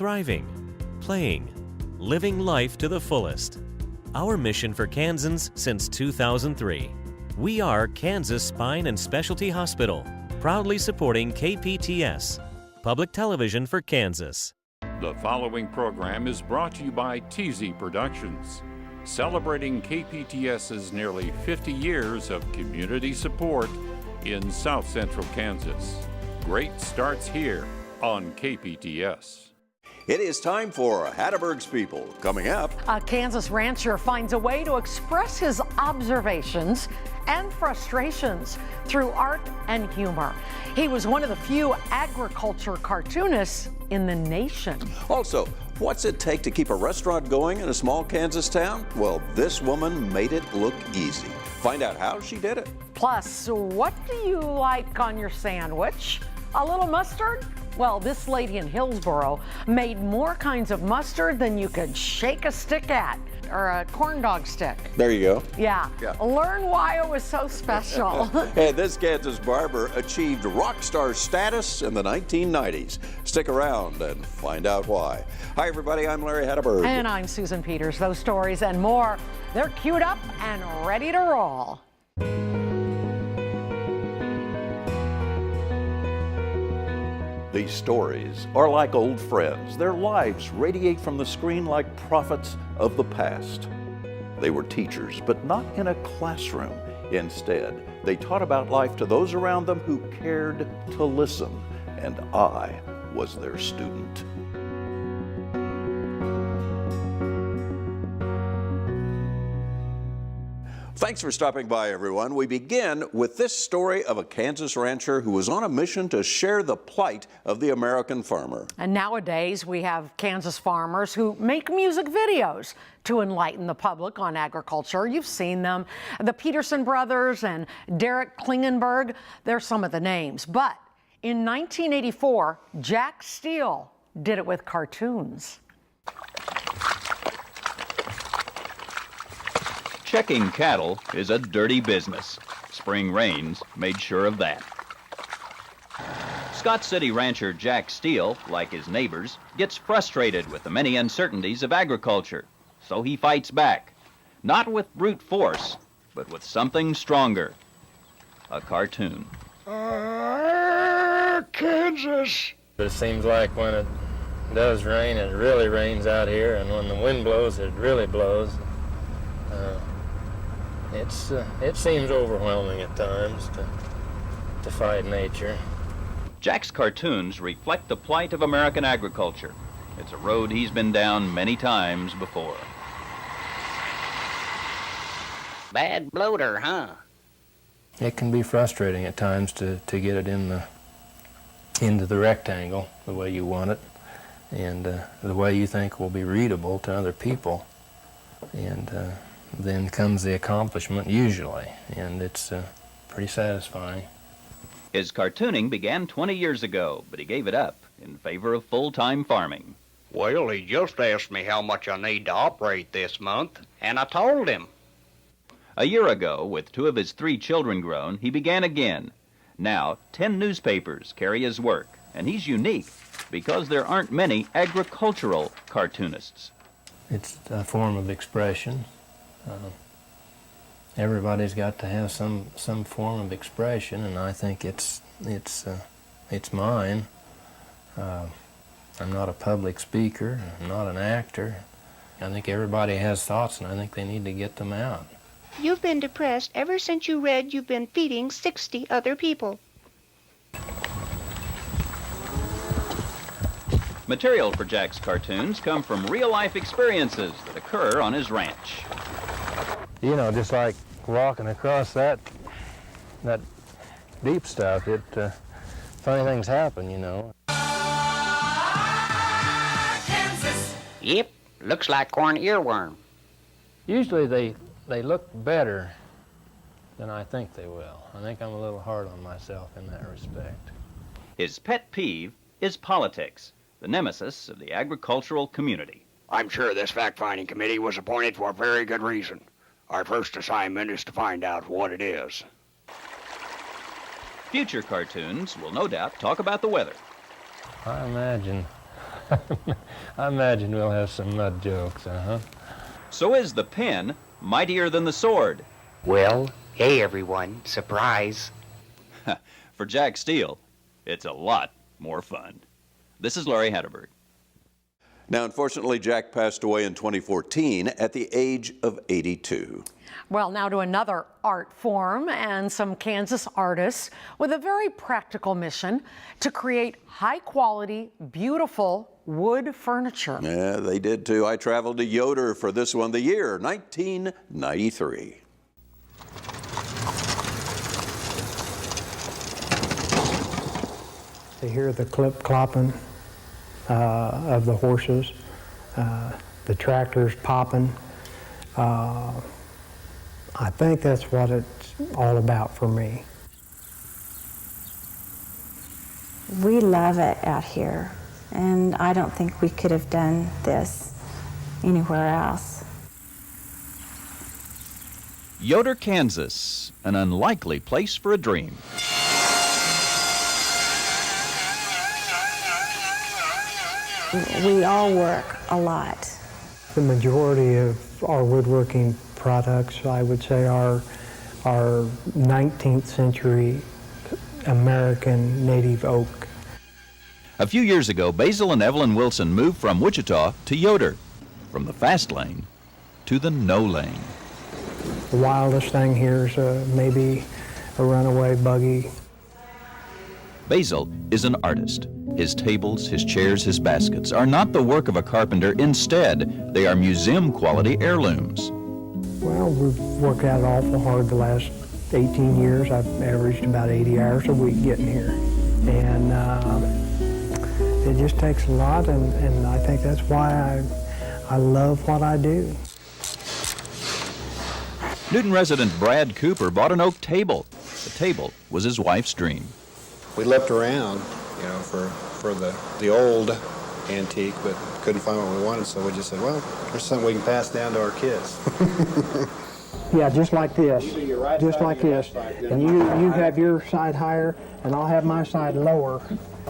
thriving, playing, living life to the fullest. Our mission for Kansans since 2003. We are Kansas Spine and Specialty Hospital, proudly supporting KPTS, Public Television for Kansas. The following program is brought to you by TZ Productions, celebrating KPTS's nearly 50 years of community support in South Central Kansas. Great starts here on KPTS. It is time for Hatteberg's People. Coming up, a Kansas rancher finds a way to express his observations and frustrations through art and humor. He was one of the few agriculture cartoonists in the nation. Also, what's it take to keep a restaurant going in a small Kansas town? Well, this woman made it look easy. Find out how she did it. Plus, what do you like on your sandwich? A little mustard? Well, this lady in Hillsboro made more kinds of mustard than you could shake a stick at, or a corn dog stick. There you go. Yeah. Learn why it was so special. And this Kansas barber achieved rock star status in the 1990s. Stick around and find out why. Hi, everybody. I'm Larry Hatteberg. And I'm Susan Peters. Those stories and more, they're queued up and ready to roll. These stories are like old friends. Their lives radiate from the screen like prophets of the past. They were teachers, but not in a classroom. Instead, they taught about life to those around them who cared to listen, and I was their student. Thanks for stopping by, everyone. We begin with this story of a Kansas rancher who was on a mission to share the plight of the American farmer. And nowadays, we have Kansas farmers who make music videos to enlighten the public on agriculture. You've seen them. The Peterson brothers and Derek Klingenberg, they're some of the names. But in 1984, Jack Steele did it with cartoons. Checking cattle is a dirty business. Spring rains made sure of that. Scott City rancher Jack Steele, like his neighbors, gets frustrated with the many uncertainties of agriculture. So he fights back, not with brute force, but with something stronger. A cartoon. Kansas! It seems like when it does rain, it really rains out here, and when the wind blows, it really blows. It seems overwhelming at times to fight nature. Jack's cartoons reflect the plight of American agriculture. It's a road he's been down many times before. Bad bloater, huh? It can be frustrating at times to get it into the rectangle the way you want it, and the way you think will be readable to other people. And then comes the accomplishment, usually, and it's pretty satisfying. His cartooning began 20 years ago, but he gave it up in favor of full-time farming. Well, he just asked me how much I need to operate this month, and I told him. A year ago, with 2 of his 3 children grown, he began again. Now, 10 newspapers carry his work, and he's unique because there aren't many agricultural cartoonists. It's a form of expression. Everybody's got to have some form of expression, and I think it's mine. I'm not a public speaker. I'm not an actor. I think everybody has thoughts, and I think they need to get them out. You've been depressed ever since you read you've been feeding 60 other people. Material for Jack's cartoons come from real-life experiences that occur on his ranch. You know, just like walking across that deep stuff, funny things happen, you know. Kansas! Yep, looks like corn earworm. Usually they look better than I think they will. I think I'm a little hard on myself in that respect. His pet peeve is politics, the nemesis of the agricultural community. I'm sure this fact-finding committee was appointed for a very good reason. Our first assignment is to find out what it is. Future cartoons will no doubt talk about the weather. I imagine I imagine we'll have some mud jokes, So is the pen mightier than the sword? Well, hey everyone, surprise. For Jack Steele, it's a lot more fun. This is Larry Hatteberg. Now, unfortunately, Jack passed away in 2014 at the age of 82. Well, now to another art form and some Kansas artists with a very practical mission to create high-quality, beautiful wood furniture. Yeah, they did too. I traveled to Yoder for this one, the year 1993. To hear the clip-clopping of the horses, the tractors popping, I think that's what it's all about for me. We love it out here, and I don't think we could have done this anywhere else. Yoder, Kansas, an unlikely place for a dream. We all work a lot. The majority of our woodworking products, I would say, are 19th century American native oak. A few years ago, Basil and Evelyn Wilson moved from Wichita to Yoder, from the fast lane to the no lane. The wildest thing here is maybe a runaway buggy. Basil is an artist. His tables, his chairs, his baskets are not the work of a carpenter. Instead, they are museum-quality heirlooms. Well, we've worked out awful hard the last 18 years. I've averaged about 80 hours a week getting here. And it just takes a lot, and I think that's why I love what I do. Newton resident Brad Cooper bought an oak table. The table was his wife's dream. We looked around, you know, for the old antique, but couldn't find what we wanted, so we just said, well, there's something we can pass down to our kids. Yeah, just like this, just like this. And you have your side higher, and I'll have my side lower.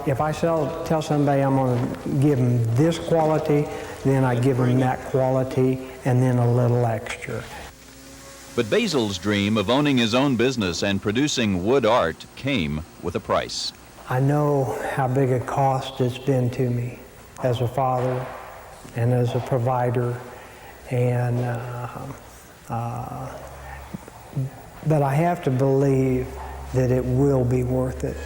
If I tell somebody I'm going to give them this quality, then I give them that quality, and then a little extra. But Basil's dream of owning his own business and producing wood art came with a price. I know how big a cost it's been to me as a father and as a provider, and but I have to believe that it will be worth it.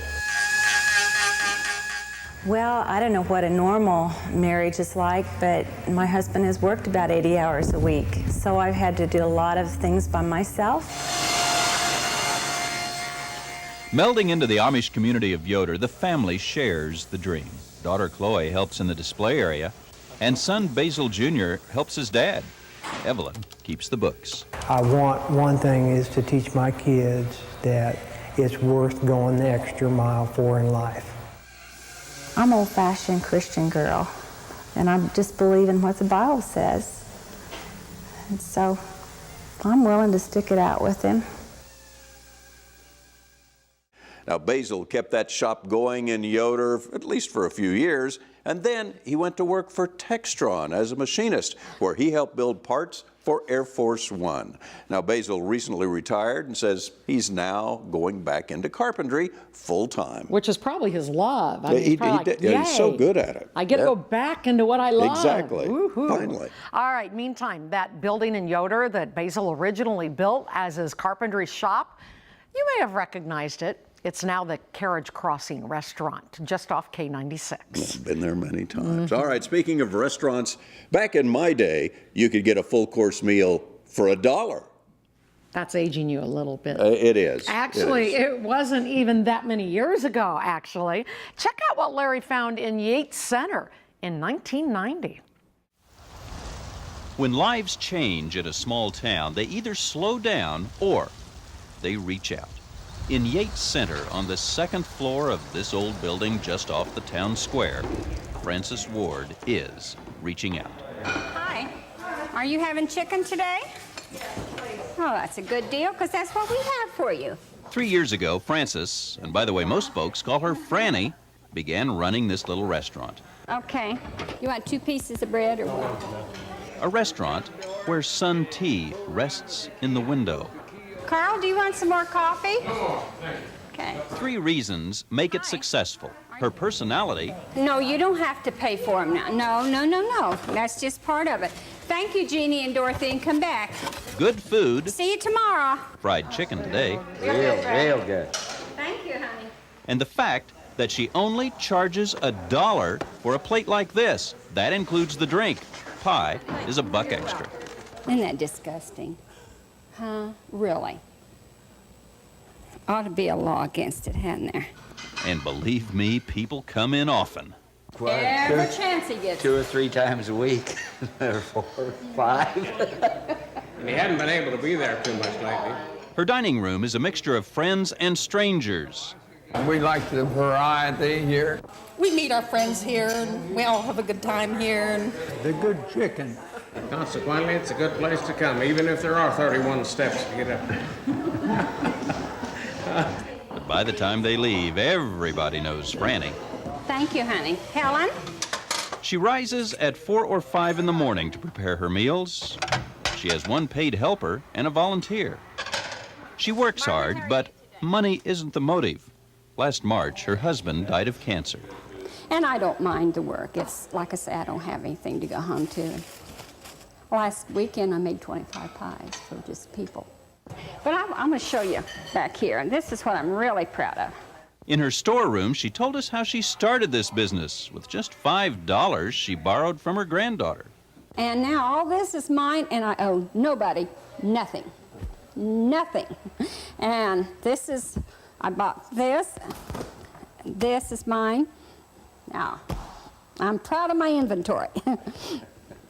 Well, I don't know what a normal marriage is like, but my husband has worked about 80 hours a week, so I've had to do a lot of things by myself. Melding into the Amish community of Yoder, the family shares the dream. Daughter Chloe helps in the display area, and son Basil Jr. helps his dad. Evelyn keeps the books. I want one thing is to teach my kids that it's worth going the extra mile for in life. I'm an old-fashioned Christian girl, and I just believe in what the Bible says. And so I'm willing to stick it out with him. Now, Basil kept that shop going in Yoder, at least for a few years, and then he went to work for Textron as a machinist, where he helped build parts for Air Force One. Now, Basil recently retired and says he's now going back into carpentry full-time. Which is probably his love. I mean, he's so good at it. I get to go back into what I love. Exactly. Woo-hoo. Finally. All right, meantime, that building in Yoder that Basil originally built as his carpentry shop, you may have recognized it. It's now the Carriage Crossing restaurant, just off K96. I've been there many times. All right, speaking of restaurants, back in my day, you could get a full-course meal for $1. That's aging you a little bit. It is. Actually, it wasn't even that many years ago, actually. Check out what Larry found in Yates Center in 1990. When lives change in a small town, they either slow down or they reach out. In Yates Center, on the second floor of this old building just off the town square, Frances Ward is reaching out. Hi. Are you having chicken today? Oh, that's a good deal, because that's what we have for you. 3 years ago, Frances, and by the way, most folks call her Franny, began running this little restaurant. Okay. You want 2 pieces of bread or what? A restaurant where Sun Tea rests in the window. Carl, do you want some more coffee? Okay. 3 reasons make it successful. Her personality. No, you don't have to pay for them now. No. That's just part of it. Thank you, Jeannie and Dorothy, and come back. Good food. See you tomorrow. Fried chicken today. Real good. Thank you, honey. And the fact that she only charges $1 for a plate like this. That includes the drink. Pie is $1 extra. Isn't that disgusting? Huh? Really? Ought to be a law against it, hadn't there? And believe me, people come in often. Every chance he gets. 2 or 3 times a week, or 4 or 5. And he hadn't been able to be there too much lately. Her dining room is a mixture of friends and strangers. We like the variety here. We meet our friends here, and we all have a good time here. And The good chicken. Consequently, it's a good place to come, even if there are 31 steps to get up there. But by the time they leave, everybody knows Franny. Thank you, honey. Helen? She rises at 4 or 5 in the morning to prepare her meals. She has 1 paid helper and a volunteer. She works hard, but money isn't the motive. Last March, her husband died of cancer. And I don't mind the work. It's like I say, I don't have anything to go home to. Last weekend, I made 25 pies for just people. But I'm going to show you back here, and this is what I'm really proud of. In her storeroom, she told us how she started this business with just $5 she borrowed from her granddaughter. And now all this is mine, and I owe nobody nothing. Nothing. And this is, I bought this. This is mine. Now, I'm proud of my inventory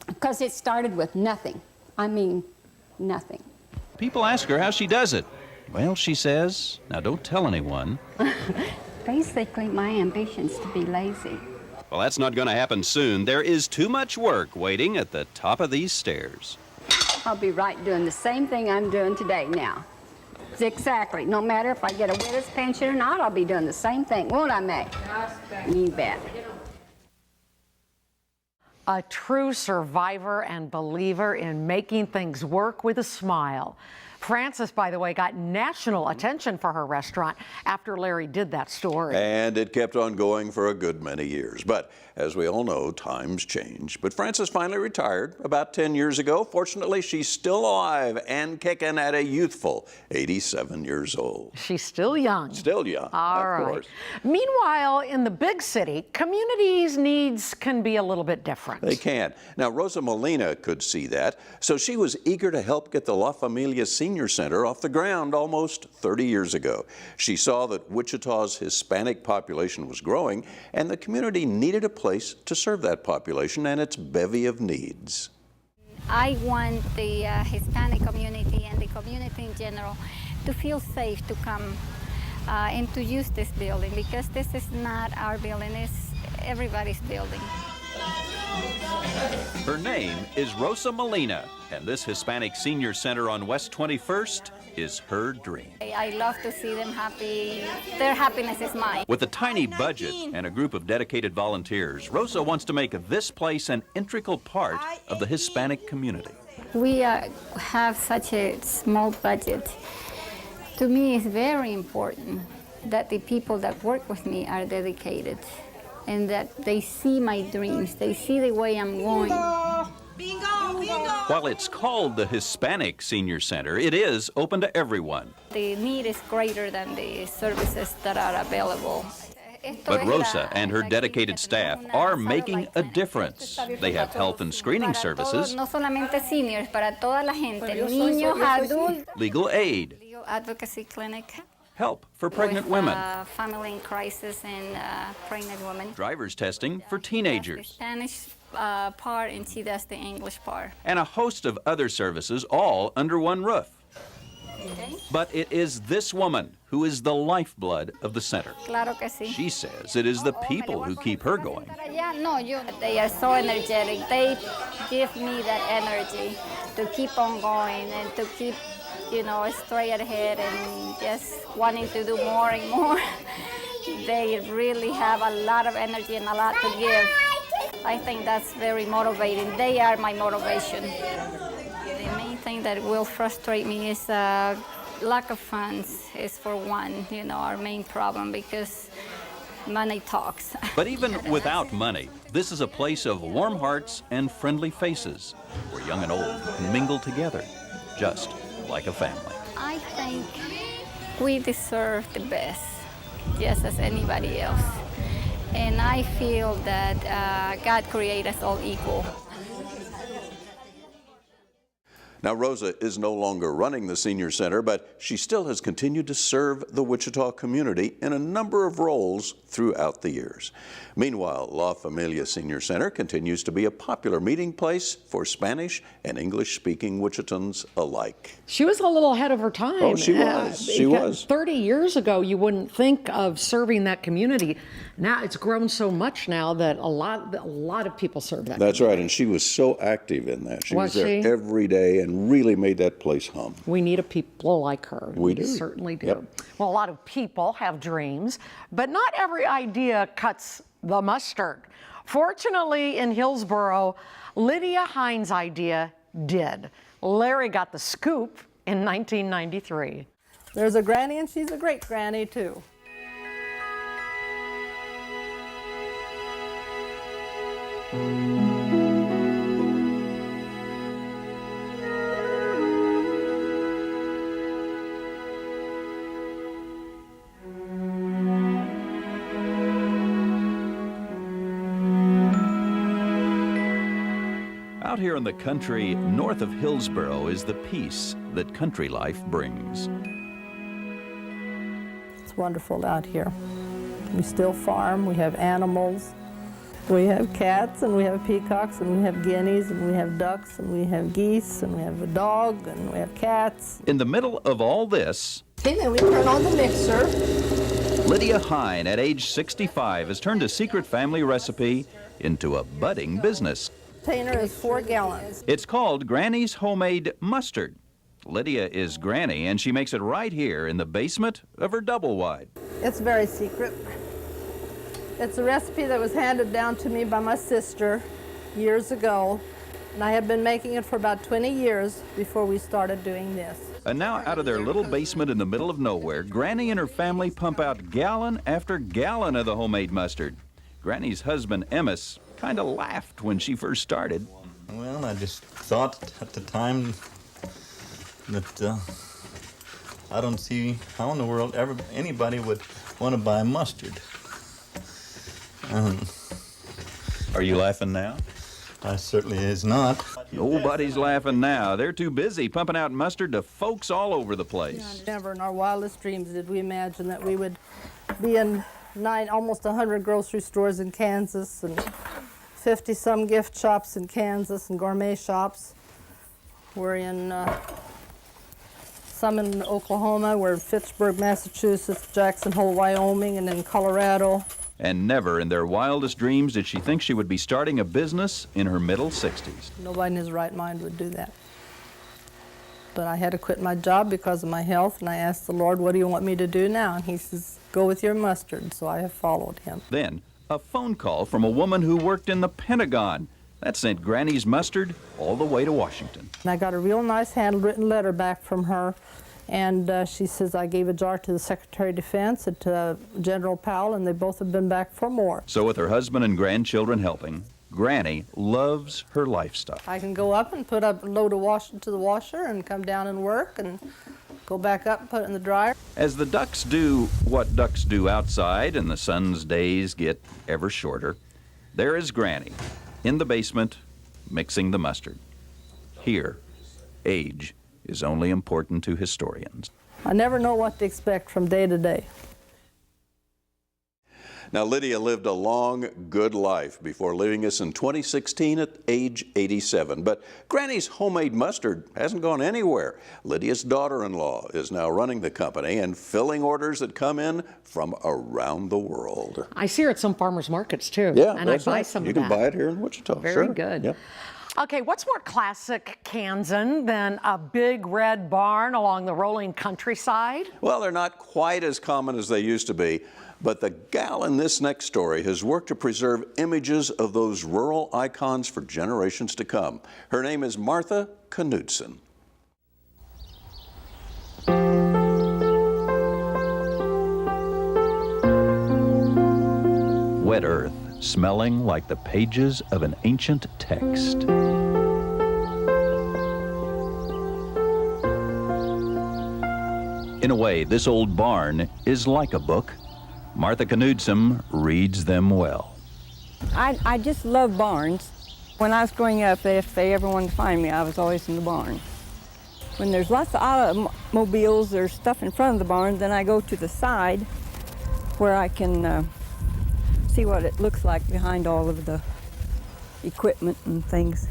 because it started with nothing. I mean, nothing. People ask her how she does it. Well, she says, now don't tell anyone. Basically, my ambition's to be lazy. Well, that's not going to happen soon. There is too much work waiting at the top of these stairs. I'll be right doing the same thing I'm doing today now. Exactly. No matter if I get a widow's pension or not, I'll be doing the same thing, won't I, May? You bet. A true survivor and believer in making things work with a smile. Frances, by the way, got national attention for her restaurant after Larry did that story. And it kept on going for a good many years. But as we all know, times change. But Frances finally retired about 10 years ago. Fortunately, she's still alive and kicking at a youthful 87 years old. She's still young. Still young, All of right. course. Meanwhile, in the big city, communities' needs can be a little bit different. They can. Now, Rosa Molina could see that, so she was eager to help get the La Familia Senior Center off the ground almost 30 years ago. She saw that Wichita's Hispanic population was growing, and the community needed a place to serve that population and its bevy of needs. I want the Hispanic community and the community in general to feel safe to come and to use this building, because this is not our building, it's everybody's building. Her name is Rosa Molina, and this Hispanic Senior Center on West 21st is her dream. I love to see them happy. Their happiness is mine. With a tiny budget and a group of dedicated volunteers, Rosa wants to make this place an integral part of the Hispanic community. We have such a small budget. To me, it's very important that the people that work with me are dedicated and that they see my dreams, they see the way I'm going. While it's called the Hispanic Senior Center, it is open to everyone. The need is greater than the services that are available. But Rosa and her dedicated staff are making a difference. They have health and screening services, No solamente seniors, para toda la gente, niños, adultos. legal aid, Legal advocacy clinic. help for pregnant with, women, family in crisis and pregnant women. driver's testing for The teenagers, Spanish part, and she does the English part. and a host of other services all under one roof. Okay. But it is this woman who is the lifeblood of the center. Claro que sí. She says it is the people who keep her going. They are so energetic. They give me that energy to keep on going and to keep, straight ahead and just wanting to do more and more. They really have a lot of energy and a lot to give. I think that's very motivating. They are my motivation. The main thing that will frustrate me is lack of funds is for one, our main problem, because money talks. But even without money, this is a place of warm hearts and friendly faces, where young and old can mingle together, just like a family. I think we deserve the best, just as anybody else. And I feel that God created us all equal. Now, Rosa is no longer running the Senior Center, but she still has continued to serve the Wichita community in a number of roles throughout the years. Meanwhile, La Familia Senior Center continues to be a popular meeting place for Spanish and English-speaking Wichitans alike. She was a little ahead of her time. Oh, she was. She was. 30 years ago, you wouldn't think of serving that community. Now it's grown so much now that a lot of people serve that That's community. right, and she was so active in that. She was there she? every day and really made that place hum. We need a people like her. We do. Certainly do. Yep. Well, a lot of people have dreams, but not every idea cuts the mustard. Fortunately, in Hillsboro, Lydia Hines' idea did. Larry got the scoop in 1993. There's a granny, and she's a great granny, too. Out here in the country, north of Hillsboro, is the peace that country life brings. It's wonderful out here. We still farm, we have animals. We have cats, and we have peacocks, and we have guineas, and we have ducks, and we have geese, and we have a dog, and we have cats. In the middle of all this, Okay, then we turn on the mixer. Lydia Hine, at age 65, has turned a secret family recipe into a budding business. Container is 4 gallons. It's called Granny's Homemade Mustard. Lydia is Granny, and she makes it right here in the basement of her double wide. It's very secret. It's a recipe that was handed down to me by my sister years ago, and I had been making it for about 20 years before we started doing this. And now, out of their little basement in the middle of nowhere, Granny and her family pump out gallon after gallon of the homemade mustard. Granny's husband, Emmis, kind of laughed when she first started. Well, I just thought at the time that I don't see how in the world anybody would want to buy mustard. Are you laughing now? I certainly is not. Nobody's laughing now. They're too busy pumping out mustard to folks all over the place. Never in our wildest dreams did we imagine that we would be in almost 100 grocery stores in Kansas and 50-some gift shops in Kansas and gourmet shops. We're in some in Oklahoma, we're in Fitchburg, Massachusetts, Jackson Hole, Wyoming, and in Colorado. And never in their wildest dreams did she think she would be starting a business in her middle 60s. Nobody in his right mind would do that. But I had to quit my job because of my health, and I asked the Lord, what do you want me to do now? And he says, go with your mustard, so I have followed him. Then, a phone call from a woman who worked in the Pentagon. That sent Granny's mustard all the way to Washington. And I got a real nice handwritten letter back from her, and she says I gave a jar to the Secretary of Defense and to General Powell, and they both have been back for more. So with her husband and grandchildren helping, Granny loves her lifestyle. I can go up and put a load of washing to the washer and come down and work and go back up and put it in the dryer. As the ducks do what ducks do outside and the sun's days get ever shorter, there is Granny in the basement mixing the mustard. Here, age is only important to historians. I never know what to expect from day to day. Now, Lydia lived a long, good life before leaving us in 2016 at age 87. But Granny's homemade mustard hasn't gone anywhere. Lydia's daughter-in-law is now running the company and filling orders that come in from around the world. I see her at some farmers markets, too. Yeah, and I buy right. some You of that. can buy it here in Wichita. Very sure. good. Yep. Okay, what's more classic Kansan than a big red barn along the rolling countryside? Well, they're not quite as common as they used to be, But the gal in this next story has worked to preserve images of those rural icons for generations to come. Her name is Martha Knudsen. Wet earth, smelling like the pages of an ancient text. In a way, this old barn is like a book. Martha Knudsen reads them well. I just love barns. When I was growing up, if they ever wanted to find me, I was always in the barn. When there's lots of automobiles or stuff in front of the barn, then I go to the side where I can see what it looks like behind all of the equipment and things.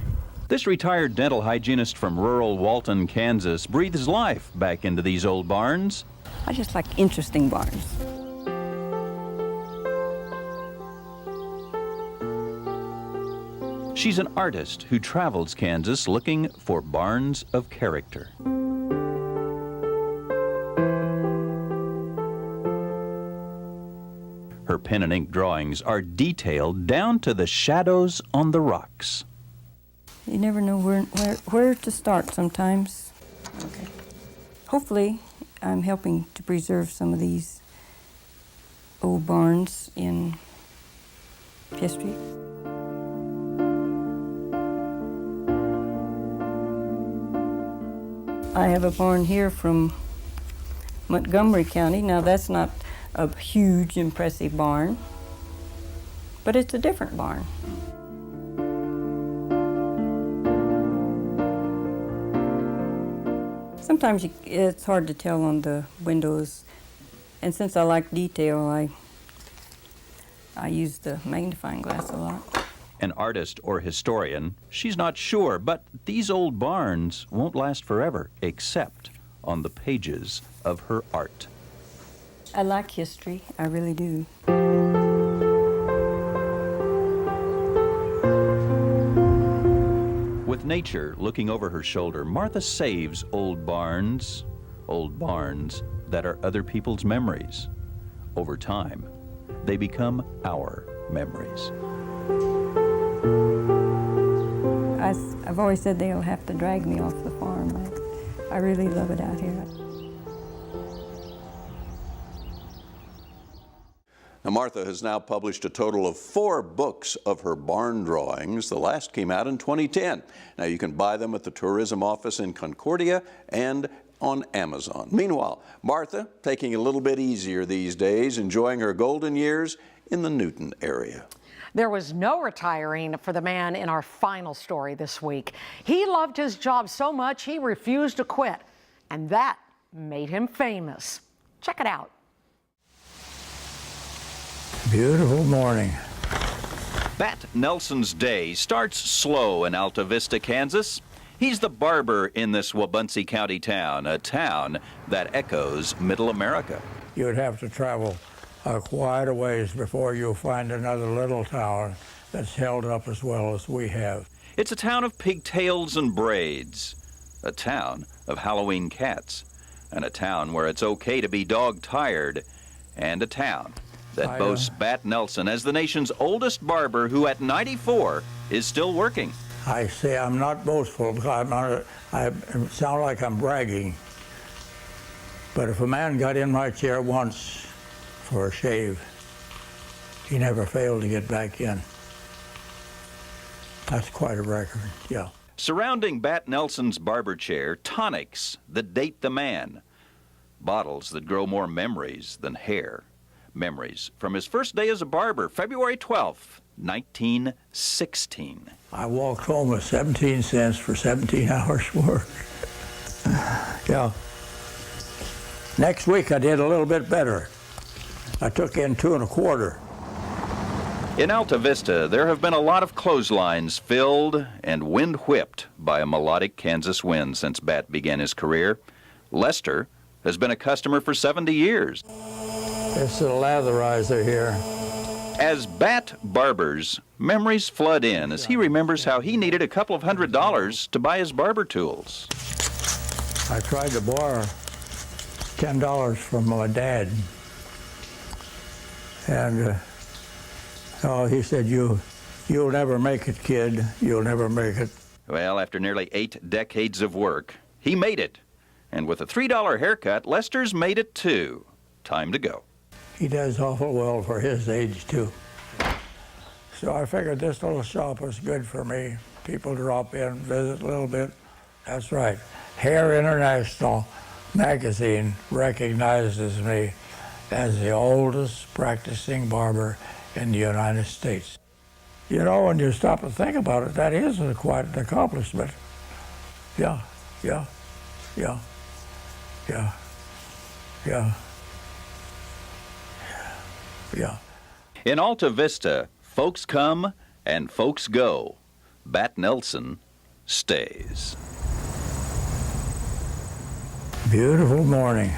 This retired dental hygienist from rural Walton, Kansas, breathes life back into these old barns. I just like interesting barns. She's an artist who travels Kansas looking for barns of character. Her pen and ink drawings are detailed down to the shadows on the rocks. You never know where to start sometimes. Okay. Hopefully, I'm helping to preserve some of these old barns in history. I have a barn here from Montgomery County. Now, that's not a huge, impressive barn, but it's a different barn. Sometimes it's hard to tell on the windows, and since I like detail, I use the magnifying glass a lot. An artist or historian, she's not sure, but these old barns won't last forever, except on the pages of her art. I like history, I really do. With nature looking over her shoulder, Martha saves old barns that are other people's memories. Over time, they become our memories. I've always said they'll have to drag me off the farm. I really love it out here. Now, Martha has now published a total of 4 books of her barn drawings. The last came out in 2010. Now, you can buy them at the tourism office in Concordia and on Amazon. Meanwhile, Martha, taking a little bit easier these days, enjoying her golden years in the Newton area. There was no retiring for the man in our final story this week. He loved his job so much he refused to quit, and that made him famous. Check it out. Beautiful morning. Bat Nelson's day starts slow in Alta Vista, Kansas. He's the barber in this Wabaunsee County town, a town that echoes Middle America. You would have to travel quite a ways before you'll find another little town that's held up as well as we have. It's a town of pigtails and braids, a town of Halloween cats, and a town where it's okay to be dog-tired, and a town that boasts Bat Nelson as the nation's oldest barber who at 94 is still working. I say I'm not boastful. I sound like I'm bragging. But if a man got in my chair once for a shave, he never failed to get back in. That's quite a record, yeah. Surrounding Bat Nelson's barber chair, tonics that date the man. Bottles that grow more memories than hair. Memories from his first day as a barber, February 12th, 1916. I walked home with 17 cents for 17 hours work. Yeah. Next week I did a little bit better. I took in 2 1/4. In Alta Vista, there have been a lot of clotheslines filled and wind-whipped by a melodic Kansas wind since Bat began his career. Lester has been a customer for 70 years. This is a latherizer here. As Bat barbers, memories flood in as he remembers how he needed a couple of $100 to buy his barber tools. I tried to borrow $10 from my dad. And he said, you'll never make it, kid. You'll never make it. Well, after nearly 8 decades of work, he made it. And with a $3 haircut, Lester's made it too. Time to go. He does awful well for his age, too. So I figured this little shop was good for me. People drop in, visit a little bit. That's right. Hair International magazine recognizes me as the oldest practicing barber in the United States. You know, when you stop and think about it, that is quite an accomplishment. Yeah. In Alta Vista, folks come and folks go. Bat Nelson stays. Beautiful morning.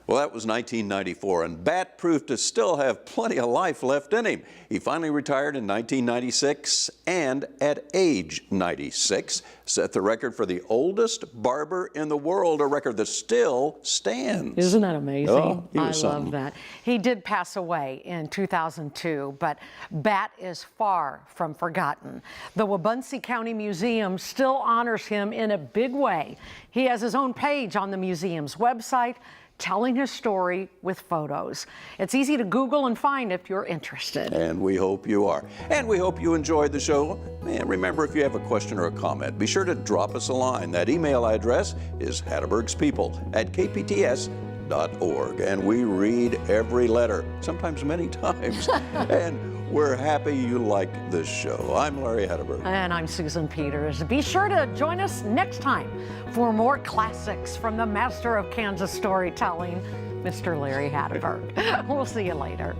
Well, that was 1994, and Bat proved to still have plenty of life left in him. He finally retired in 1996, and at age 96, set the record for the oldest barber in the world, a record that still stands. Isn't that amazing? Oh, he was I something. love that. He did pass away in 2002, but Bat is far from forgotten. The Wabaunsee County Museum still honors him in a big way. He has his own page on the museum's website, telling his story with photos. It's easy to Google and find if you're interested. And we hope you are. And we hope you enjoyed the show. And remember, if you have a question or a comment, be sure to drop us a line. That email address is hattebergspeople@kpts.org. And we read every letter, sometimes many times. And we're happy you like this show. I'm Larry Hatteberg. And I'm Susan Peters. Be sure to join us next time for more classics from the master of Kansas storytelling, Mr. Larry Hatteberg. We'll see you later.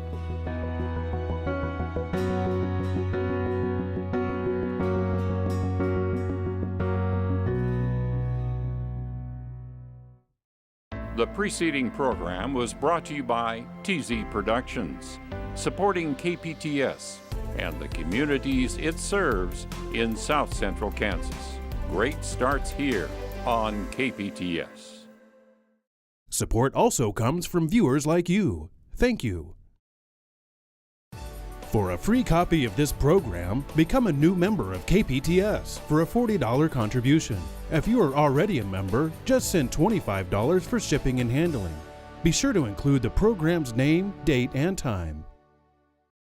The preceding program was brought to you by TZ Productions, supporting KPTS and the communities it serves in South Central Kansas. Great starts here on KPTS. Support also comes from viewers like you. Thank you. For a free copy of this program, become a new member of KPTS for a $40 contribution. If you are already a member, just send $25 for shipping and handling. Be sure to include the program's name, date, and time.